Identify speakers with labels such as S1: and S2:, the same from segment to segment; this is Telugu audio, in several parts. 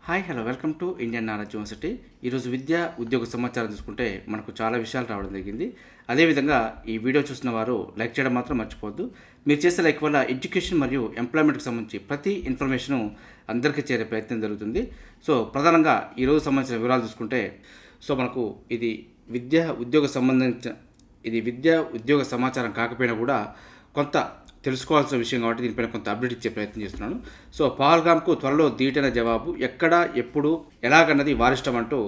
S1: Hi hello welcome to Indian knowledge university. ఈరోజు విద్య ఉద్యోగ సమాచారం చూసుకుంటే మనకు చాలా విషయాలు రావడం జరిగింది. అదేవిధంగా ఈ వీడియో చూసిన వారు లైక్ చేయడం మాత్రం మర్చిపోవద్దు. మీరు చేసే లైక్ వల్ల ఎడ్యుకేషన్ మరియు ఎంప్లాయ్మెంట్కి సంబంధించి ప్రతి ఇన్ఫర్మేషను అందరికీ చేరే ప్రయత్నం జరుగుతుంది. సో ప్రధానంగా ఈరోజు సంబంధించిన వివరాలు చూసుకుంటే మనకు ఇది విద్య ఉద్యోగ సమాచారం కాకపోయినా కూడా కొంత తెలుసుకోవాల్సిన విషయం కాబట్టి దీనిపైన కొంత అప్డేట్ ఇచ్చే ప్రయత్నం చేస్తున్నాను. పహల్గామ్కు త్వరలో ధీటైన జవాబు, ఎక్కడ ఎప్పుడు ఎలాగన్నది వారిష్టం అంటూ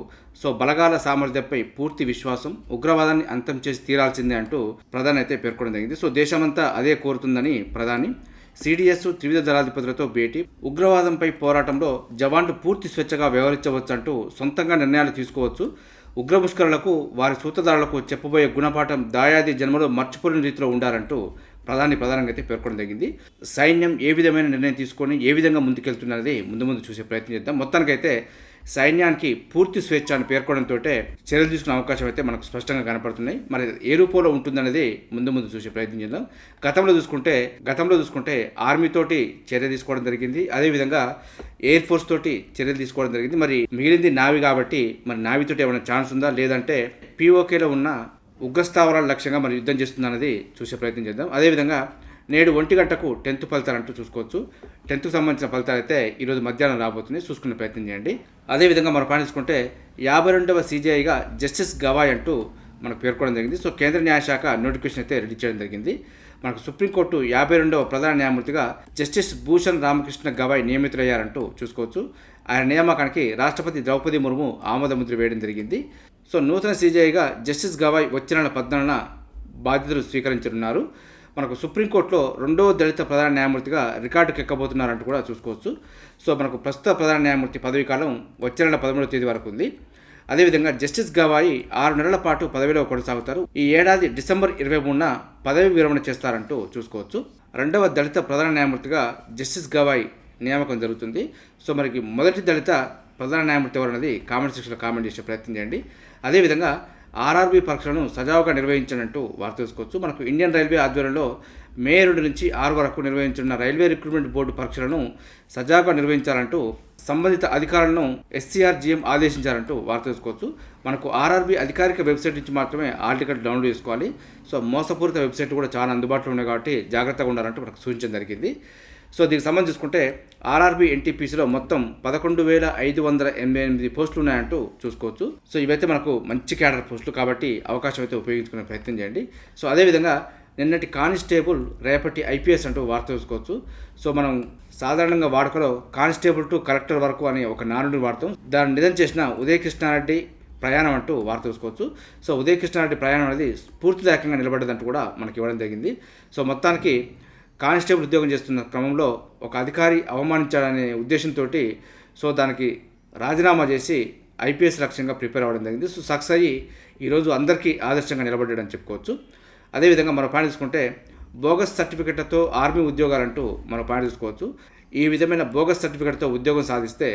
S1: బలగాల సామర్థ్యంపై పూర్తి విశ్వాసం, ఉగ్రవాదాన్ని అంతం చేసి తీరాల్సిందే అంటూ ప్రధాని అయితే పేర్కొనడం జరిగింది. దేశమంతా అదే కోరుతుందని ప్రధాని. సిడిఎస్ త్రివిధ దళాధిపతులతో భేటీ, ఉగ్రవాదంపై పోరాటంలో జవాన్లు పూర్తి స్వేచ్ఛగా వ్యవహరించవచ్చు అంటూ సొంతంగా నిర్ణయాలు తీసుకోవచ్చు. ఉగ్రముష్కరులకు వారి సూత్రధారులకు చెప్పబోయే గుణపాఠం దాయాది జన్మలో మర్చిపోలేని రీతిలో ఉండాలంటూ ప్రధానంగా అయితే పేర్కొనడం జరిగింది. సైన్యం ఏ విధమైన నిర్ణయం తీసుకొని ఏ విధంగా ముందుకెళ్తున్నది ముందు చూసే ప్రయత్నం చేద్దాం. మొత్తానికైతే సైన్యానికి పూర్తి స్వేచ్ఛ అని పేర్కొనడంతో చర్యలు తీసుకునే అవకాశం అయితే మనకు స్పష్టంగా కనపడుతున్నాయి. మరి ఏ రూపంలో ఉంటుందనేది ముందు చూసే ప్రయత్నం చేద్దాం. గతంలో చూసుకుంటే ఆర్మీతోటి చర్య తీసుకోవడం జరిగింది. అదేవిధంగా ఎయిర్ ఫోర్స్ తోటి చర్యలు తీసుకోవడం జరిగింది. మరి మిగిలింది నావీ కాబట్టి మరి నావీతోటి ఏమైనా ఛాన్స్ ఉందా, లేదంటే పీఓకేలో ఉన్న ఉగ్రస్థావరాల లక్ష్యంగా మరి యుద్ధం చేస్తుందన్నది చూసే ప్రయత్నం చేద్దాం. అదేవిధంగా నేడు 1 గంటకు 10th ఫలితాలు అంటూ చూసుకోవచ్చు. 10th సంబంధించిన ఫలితాలు అయితే ఈరోజు మధ్యాహ్నం రాబోతున్నాయి, చూసుకునే ప్రయత్నం చేయండి. అదేవిధంగా మనం పాటించుకుంటే 52వ CJIగా జస్టిస్ గవాయ్ అంటూ మనకు పేర్కొనడం జరిగింది. కేంద్ర న్యాయశాఖ నోటిఫికేషన్ అయితే రిలీజ్ చేయడం జరిగింది. మనకు సుప్రీంకోర్టు 52వ ప్రధాన న్యాయమూర్తిగా జస్టిస్ భూషణ్ రామకృష్ణ గవాయ్ నియమితులయ్యారంటూ చూసుకోవచ్చు. ఆయన నియామకానికి రాష్ట్రపతి ద్రౌపది ముర్ము ఆమోద ముద్ర వేయడం జరిగింది. నూతన CJIగా జస్టిస్ గవాయ్ వచ్చే నెల 14న బాధ్యతలు స్వీకరించనున్నారు. మనకు సుప్రీంకోర్టులో 2వ దళిత ప్రధాన న్యాయమూర్తిగా రికార్డుకి ఎక్కబోతున్నారంటూ కూడా చూసుకోవచ్చు. మనకు ప్రస్తుత ప్రధాన న్యాయమూర్తి పదవీ కాలం వచ్చే నెల 13వ తేదీ వరకు ఉంది. అదేవిధంగా జస్టిస్ గవాయి 6 నెలల పాటు పదవిలో కొనసాగుతారు. ఈ ఏడాది డిసెంబర్ 23న పదవి విరమణ చేస్తారంటూ చూసుకోవచ్చు. 2వ దళిత ప్రధాన న్యాయమూర్తిగా జస్టిస్ గవాయ్ నియామకం జరుగుతుంది. మనకి మొదటి దళిత ప్రధాన న్యాయమూర్తి ఎవరన్నది కామెంట్ సెక్షన్లో కామెంట్ చేసే ప్రయత్నం చేయండి. అదేవిధంగా RRB పరీక్షలను సజావుగా నిర్వహించనంటూ వార్త తెలుసుకోవచ్చు. మనకు ఇండియన్ రైల్వే ఆధ్వర్యంలో మే 2 నుంచి 6 వరకు నిర్వహించిన రైల్వే రిక్రూట్మెంట్ బోర్డు పరీక్షలను సజావుగా నిర్వహించాలంటూ సంబంధిత అధికారులను SCRGM ఆదేశించారంటూ వార్త తెలుసుకోవచ్చు. మనకు RRB అధికారిక వెబ్సైట్ నుంచి మాత్రమే ఆల్ టికెట్ డౌన్లోడ్ చేసుకోవాలి. మోసపూరిత వెబ్సైట్ కూడా చాలా అందుబాటులో ఉన్నాయి కాబట్టి జాగ్రత్తగా ఉండాలంటూ మనకు సూచించడం జరిగింది. దీనికి సంబంధించి చూసుకుంటే RRB NTPCలో మొత్తం 11,588 పోస్టులు ఉన్నాయంటూ చూసుకోవచ్చు. ఇవైతే మనకు మంచి క్యాడర్ పోస్టులు కాబట్టి అవకాశం అయితే ఉపయోగించుకునే ప్రయత్నం చేయండి. అదేవిధంగా నిన్నటి కానిస్టేబుల్ రేపటి IPS అంటూ వార్త చూసుకోవచ్చు. మనం సాధారణంగా వాడుకలో కానిస్టేబుల్ టు కలెక్టర్ వరకు అనే ఒక నానుడిని వాడతాం. దాన్ని నిజం చేసిన ఉదయ్ కృష్ణారెడ్డి ప్రయాణం అంటూ వార్త చూసుకోవచ్చు. ఉదయ్ కృష్ణారెడ్డి ప్రయాణం అనేది స్ఫూర్తిదాయకంగా నిలబడ్డదంటూ కూడా మనకి ఇవ్వడం జరిగింది. మొత్తానికి కానిస్టేబుల్ ఉద్యోగం చేస్తున్న క్రమంలో ఒక అధికారి అవమానించాడనే ఉద్దేశంతో దానికి రాజీనామా చేసి IPS లక్ష్యంగా ప్రిపేర్ అవ్వడం జరిగింది. సక్సెస్ అయ్యి ఈరోజు అందరికీ ఆదర్శంగా నిలబడ్డాడని చెప్పుకోవచ్చు. అదేవిధంగా మనం పాయింట్ తీసుకుంటే బోగస్ సర్టిఫికెట్లతో ఆర్మీ ఉద్యోగాలంటూ మనం పాయింట్ తీసుకోవచ్చు. ఈ విధమైన బోగస్ సర్టిఫికెట్తో ఉద్యోగం సాధిస్తే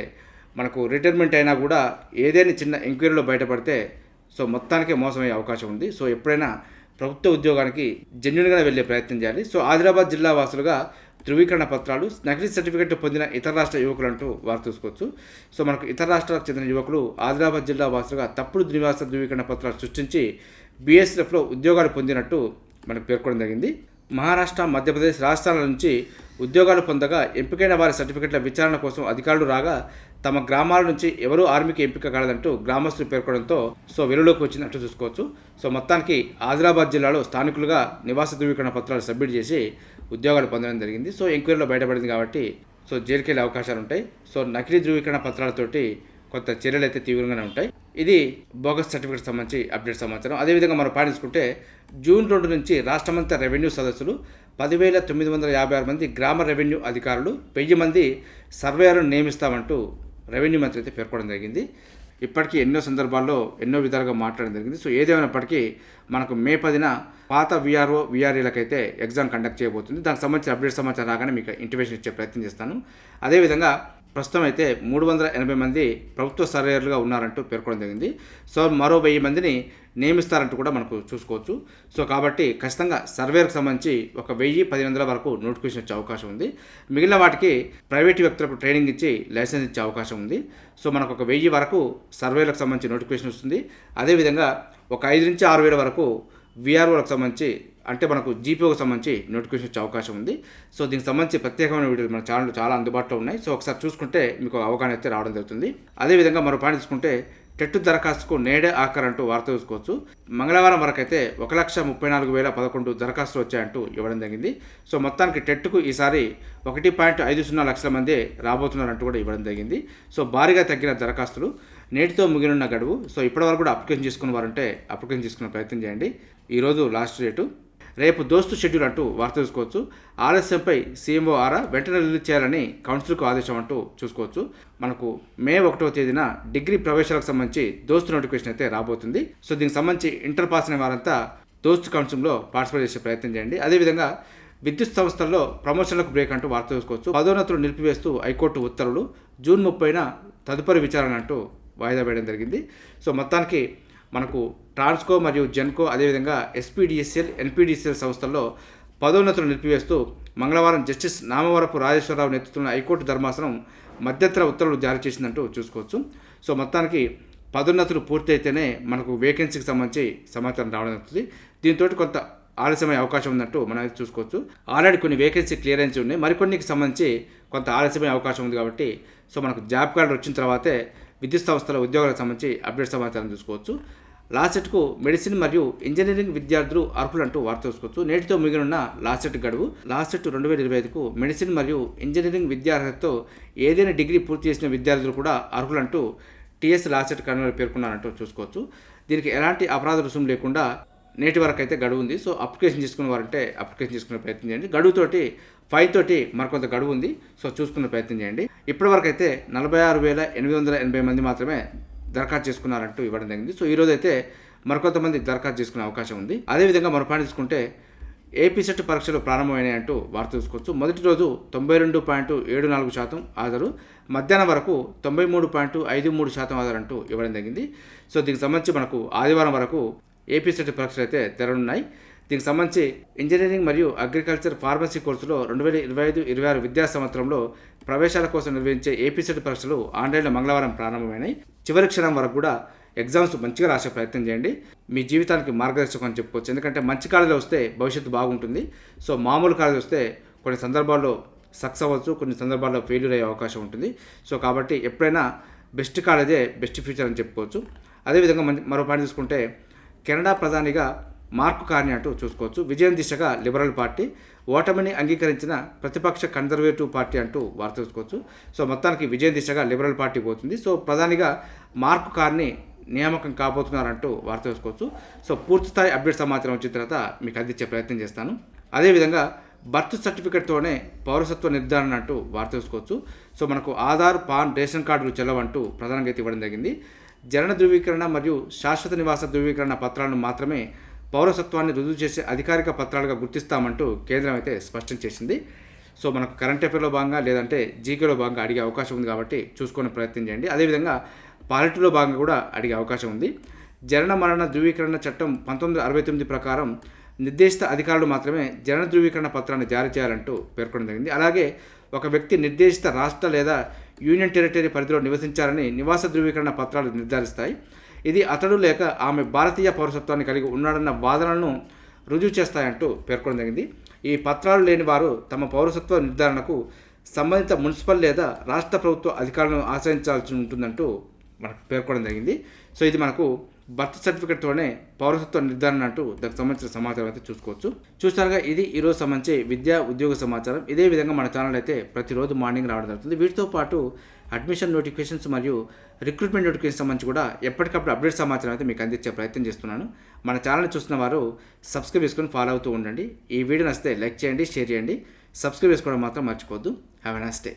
S1: మనకు రిటైర్మెంట్ అయినా కూడా ఏదైనా చిన్న ఎంక్వైరీలో బయటపడితే మొత్తానికే మోసమయ్యే అవకాశం ఉంది. ఎప్పుడైనా ప్రభుత్వ ఉద్యోగానికి జెన్యున్గా వెళ్ళే ప్రయత్నం చేయాలి. ఆదిలాబాద్ జిల్లా వాసులుగా ధృవీకరణ పత్రాలు, నకిలీ సర్టిఫికెట్ పొందిన ఇతర రాష్ట్ర యువకులు అంటూ వారు చూసుకోవచ్చు. మనకు ఇతర రాష్ట్రాలకు చెందిన యువకులు ఆదిలాబాద్ జిల్లా వాసులుగా తప్పుడు నివాస ధృవీకరణ పత్రాలు సృష్టించి BSFలో ఉద్యోగాలు పొందినట్టు మనకు పేర్కొనడం జరిగింది. మహారాష్ట్ర, మధ్యప్రదేశ్ రాష్ట్రాల నుంచి ఉద్యోగాలు పొందగా ఎంపికైన వారి సర్టిఫికెట్ల విచారణ కోసం అధికారులు రాగా తమ గ్రామాల నుంచి ఎవరూ ఆర్మీకి ఎంపిక కాలేదంటూ గ్రామస్తులు పేర్కొనడంతో వెలుగులోకి వచ్చినట్టు చూసుకోవచ్చు. మొత్తానికి ఆదిలాబాద్ జిల్లాలో స్థానికులుగా నివాస ధృవీకరణ పత్రాలు సబ్మిట్ చేసి ఉద్యోగాలు పొందడం జరిగింది. ఎంక్వైరీలో బయటపడింది కాబట్టి జైలుకి వెళ్ళే అవకాశాలు ఉంటాయి. నకిలీ ధృవీకరణ పత్రాలతోటి కొంత చర్యలు అయితే తీవ్రంగానే ఉంటాయి. ఇది బోగస్ సర్టిఫికేట్ సంబంధించి అప్డేట్ సమాచారం. అదేవిధంగా మనం పాటించుకుంటే జూన్ 2 నుంచి రాష్ట్రమంతా రెవెన్యూ సదస్సులు, 10,956 మంది గ్రామ రెవెన్యూ అధికారులు, 1000 మంది సర్వేయర్లను నియమిస్తామంటూ రెవెన్యూ మంత్రి అయితే పేర్కొనడం జరిగింది. ఇప్పటికీ ఎన్నో సందర్భాల్లో ఎన్నో విధాలుగా మాట్లాడడం జరిగింది. ఏదేమైనప్పటికీ మనకు మే 10న పాత VRO VREలకైతే ఎగ్జామ్ కండక్ట్ చేయబోతుంది. దానికి సంబంధించిన అప్డేట్ సమాచారం రాగానే మీకు ఇంటిమేషన్ ఇచ్చే ప్రయత్నం చేస్తాను. అదేవిధంగా ప్రస్తుతం అయితే 380 మంది ప్రభుత్వ సర్వేయర్లుగా ఉన్నారంటూ పేర్కొనడం జరిగింది. సో మరో 1000 మందిని నియమిస్తారంటూ కూడా మనకు చూసుకోవచ్చు. సో కాబట్టి ఖచ్చితంగా సర్వేయర్కి సంబంధించి ఒక 1000-1000 వరకు నోటిఫికేషన్ వచ్చే అవకాశం ఉంది. మిగిలిన వాటికి ప్రైవేటు వ్యక్తులకు ట్రైనింగ్ ఇచ్చి లైసెన్స్ ఇచ్చే అవకాశం ఉంది. సో మనకు ఒక 1000 వరకు సర్వేలకు సంబంధించి నోటిఫికేషన్ వస్తుంది. అదేవిధంగా ఒక 5,000-6,000 వరకు వీఆర్ఓలకు సంబంధించి అంటే మనకు జీపీఓకి సంబంధించి నోటిఫికేషన్ వచ్చే అవకాశం ఉంది. సో దీనికి సంబంధించి ప్రత్యేకమైన వీడియోలు మన ఛానల్లో చాలా అందుబాటులో ఉన్నాయి. సో ఒకసారి చూసుకుంటే మీకు అవగాహన అయితే రావడం జరుగుతుంది. అదేవిధంగా మరో పాయింట్ తీసుకుంటే టెట్ దరఖాస్తుకు నేడే ఆఖరు అంటూ వార్త చూసుకోవచ్చు. మంగళవారం వరకు అయితే 1,34,011 దరఖాస్తులు వచ్చాయంటూ ఇవ్వడం జరిగింది. సో మొత్తానికి టెట్కు ఈసారి 1.50 లక్షల మంది రాబోతున్నారంటూ కూడా ఇవ్వడం జరిగింది. సో భారీగా తగ్గిన దరఖాస్తులు నేటితో ముగినున్న గడువు. సో ఇప్పటివరకు కూడా అప్లికేషన్ చేసుకున్న వారంటే అప్లికేషన్ చేసుకునే ప్రయత్నం చేయండి. ఈరోజు లాస్ట్ డేటు. రేపు దోస్తు షెడ్యూల్ అంటూ వార్త చూసుకోవచ్చు. ఆలస్యంపై సీఎంఓ ఆరా వెంటనే రిలీజ్ చేయాలని కౌన్సిల్కు ఆదేశం అంటూ చూసుకోవచ్చు. మనకు మే 1వ తేదీన డిగ్రీ ప్రవేశాలకు సంబంధించి దోస్తు నోటిఫికేషన్ అయితే రాబోతుంది. సో దీనికి సంబంధించి ఇంటర్ పాస్ అయిన వారంతా దోస్తు కౌన్సిల్లో పార్టిసిపేట్ చేసే ప్రయత్నం చేయండి. అదేవిధంగా విద్యుత్ సంస్థల్లో ప్రమోషన్లకు బ్రేక్ అంటూ వార్త చూసుకోవచ్చు. పదోన్నతులు నిలిపివేస్తూ హైకోర్టు ఉత్తర్వులు. జూన్ 30న తదుపరి విచారణ అంటూ వాయిదా వేయడం జరిగింది. సో మొత్తానికి మనకు ట్రాన్స్కో మరియు జెన్కో అదేవిధంగా ఎస్పీడీఎస్ఎల్ ఎన్పీడీసీఎల్ సంస్థల్లో పదోన్నతులు నిలిపివేస్తూ మంగళవారం జస్టిస్ నామవరపు రాజేశ్వరరావు నేతృత్వంలో హైకోర్టు ధర్మాసనం మధ్యంతర ఉత్తర్వులు జారీ చేసిందంటూ చూసుకోవచ్చు. సో మొత్తానికి పదోన్నతులు పూర్తయితేనే మనకు వేకెన్సీకి సంబంధించి సమాచారం రావడం జరుగుతుంది. దీంతో కొంత ఆలస్యమయ్యే అవకాశం ఉందంటూ మనం అయితే చూసుకోవచ్చు. ఆల్రెడీ కొన్ని వేకెన్సీ క్లియరెన్స్ ఉన్నాయి, మరికొన్నికి సంబంధించి కొంత ఆలస్యమయ్యే అవకాశం ఉంది. కాబట్టి సో మనకు జాబ్ కార్డు వచ్చిన తర్వాతే విద్యుత్ సంస్థల ఉద్యోగాలకు సంబంధించి అప్డేట్ సమాచారం చూసుకోవచ్చు. లాసెట్కు మెడిసిన్ మరియు ఇంజనీరింగ్ విద్యార్థులు అర్హులంటూ వార్త చూసుకోవచ్చు. నేటితో మిగిలిన లాసెట్ గడువు. లాసెట్ 2025కు మెడిసిన్ మరియు ఇంజనీరింగ్ విద్యార్హతతో ఏదైనా డిగ్రీ పూర్తి చేసిన విద్యార్థులు కూడా అర్హులంటూ టీఎస్ లాసెట్ కన్వీనర్ పేర్కొన్నారంటూ చూసుకోవచ్చు. దీనికి ఎలాంటి అపరాధ రుసుము లేకుండా నేటి వరకు అయితే గడువు ఉంది. సో అప్లికేషన్ చేసుకునే వారంటే అప్లికేషన్ చేసుకునే ప్రయత్నం చేయండి. గడువుతోటి ఫైన్ తోటి మరికొంత గడువు ఉంది. సో చూసుకునే ప్రయత్నం చేయండి. ఇప్పటివరకు అయితే 46,880 మంది మాత్రమే దరఖాస్తు చేసుకున్నారంటూ ఇవ్వడం జరిగింది. సో ఈరోజు అయితే మరికొంతమంది దరఖాస్తు చేసుకునే అవకాశం ఉంది. అదేవిధంగా మరో పాయింట్ తీసుకుంటే ఏపీ సెట్ పరీక్షలు ప్రారంభమైనాయి అంటూ వార్త చూసుకోవచ్చు. మొదటి రోజు 92.74% హాజరు, మధ్యాహ్నం వరకు 93.53% హాజరు అంటూ ఇవ్వడం జరిగింది. సో దీనికి సంబంధించి మనకు ఆదివారం వరకు ఏపీ సెట్ పరీక్షలు అయితే తెరనున్నాయి. దీనికి సంబంధించి ఇంజనీరింగ్ మరియు అగ్రికల్చర్ ఫార్మసీ కోర్సులో 2025-26 విద్యా సంవత్సరంలో ప్రవేశాల కోసం నిర్వహించే ఏపీ సెట్ పరీక్షలు ఆన్లైన్లో మంగళవారం ప్రారంభమైనాయి. చివరి క్షణం వరకు కూడా ఎగ్జామ్స్ మంచిగా రాసే ప్రయత్నం చేయండి. మీ జీవితానికి మార్గదర్శకం అని చెప్పుకోవచ్చు. ఎందుకంటే మంచి కాలేజీలో వస్తే భవిష్యత్తు బాగుంటుంది. సో మామూలు కాలేజీ వస్తే కొన్ని సందర్భాల్లో సక్సెస్ అవ్వచ్చు, కొన్ని సందర్భాల్లో ఫెయిల్యూర్ అయ్యే అవకాశం ఉంటుంది. సో కాబట్టి ఎప్పుడైనా బెస్ట్ కాలేజే బెస్ట్ ఫ్యూచర్ అని చెప్పుకోవచ్చు. అదేవిధంగా మరో పాయింట్ తీసుకుంటే కెనడా ప్రధానిగా మార్క్ కార్నీ అంటూ చూసుకోవచ్చు. విజయం దిశగా లిబరల్ పార్టీ, ఓటమిని అంగీకరించిన ప్రతిపక్ష కన్జర్వేటివ్ పార్టీ అంటూ వార్త చూసుకోవచ్చు. సో మొత్తానికి విజయం దిశగా లిబరల్ పార్టీ పోతుంది. సో ప్రధానిగా మార్క్ కార్నీ నియామకం కాబోతున్నారంటూ వార్త చూసుకోవచ్చు. సో పూర్తిస్థాయి అప్డేట్ సమాచారం వచ్చిన తర్వాత మీకు అందించే ప్రయత్నం చేస్తాను. అదేవిధంగా బర్త్ సర్టిఫికేట్తోనే పౌరసత్వ నిర్ధారణ అంటూ వార్త చూసుకోవచ్చు. సో మనకు ఆధార్, పాన్, రేషన్ కార్డులు చెల్లవంటూ ప్రధానంగా అయితే ఇవ్వడం జరిగింది. జనన ధృవీకరణ మరియు శాశ్వత నివాస ధృవీకరణ పత్రాలను మాత్రమే పౌరసత్వాన్ని రుజువు చేసే అధికారిక పత్రాలుగా గుర్తిస్తామంటూ కేంద్రం అయితే స్పష్టం చేసింది. సో మనకు కరెంట్ అఫేర్లో భాగంగా లేదంటే జీకేలో భాగంగా అడిగే అవకాశం ఉంది. కాబట్టి చూసుకునే ప్రయత్నం చేయండి. అదేవిధంగా పాలిటీలో భాగంగా కూడా అడిగే అవకాశం ఉంది. జనన మరణ ధృవీకరణ చట్టం 1969 ప్రకారం నిర్దేశిత అధికారులు మాత్రమే జనన ధృవీకరణ పత్రాన్ని జారీ చేయాలంటూ పేర్కొనడం జరిగింది. అలాగే ఒక వ్యక్తి నిర్దేశిత రాష్ట్ర లేదా యూనియన్ టెరిటరీ పరిధిలో నివసించాలని నివాస ధృవీకరణ పత్రాలు నిర్ధారిస్తాయి. ఇది అతడు లేక ఆమె భారతీయ పౌరసత్వాన్ని కలిగి ఉన్నాడన్న వాదనలను రుజువు చేస్తాయంటూ పేర్కొనడం జరిగింది. ఈ పత్రాలు లేని వారు తమ పౌరసత్వ నిర్ధారణకు సంబంధిత మున్సిపల్ లేదా రాష్ట్ర ప్రభుత్వ అధికారులను ఆశ్రయించాల్సి ఉంటుందంటూ మనకు పేర్కొనడం జరిగింది. సో ఇది మనకు బర్త్ సర్టిఫికేట్తోనే పౌరసత్వ నిర్ధారణ అంటూ దానికి సంబంధించిన సమాచారం అయితే చూసుకోవచ్చు. చూస్తారుగా ఇది ఈరోజు సంబంధించి విద్యా ఉద్యోగ సమాచారం. ఇదే విధంగా మన ఛానల్ అయితే ప్రతిరోజు మార్నింగ్ రావడం జరుగుతుంది. వీటితో పాటు అడ్మిషన్ నోటిఫికేషన్స్ మరియు రిక్రూట్మెంట్ నోటిఫికేషన్ సంబంధించి కూడా ఎప్పటికప్పుడు అప్డేట్ సమాచారం అయితే మీకు అందించే ప్రయత్నం చేస్తున్నాను. మన ఛానల్ చూస్తున్న వారు సబ్స్క్రైబ్ చేసుకొని ఫాలో అవుతూ ఉండండి. ఈ వీడియో నచ్చితే లైక్ చేయండి, షేర్ చేయండి, సబ్స్క్రైబ్ చేసుకోవడం మాత్రం మర్చిపోవద్దు. Have a nice day.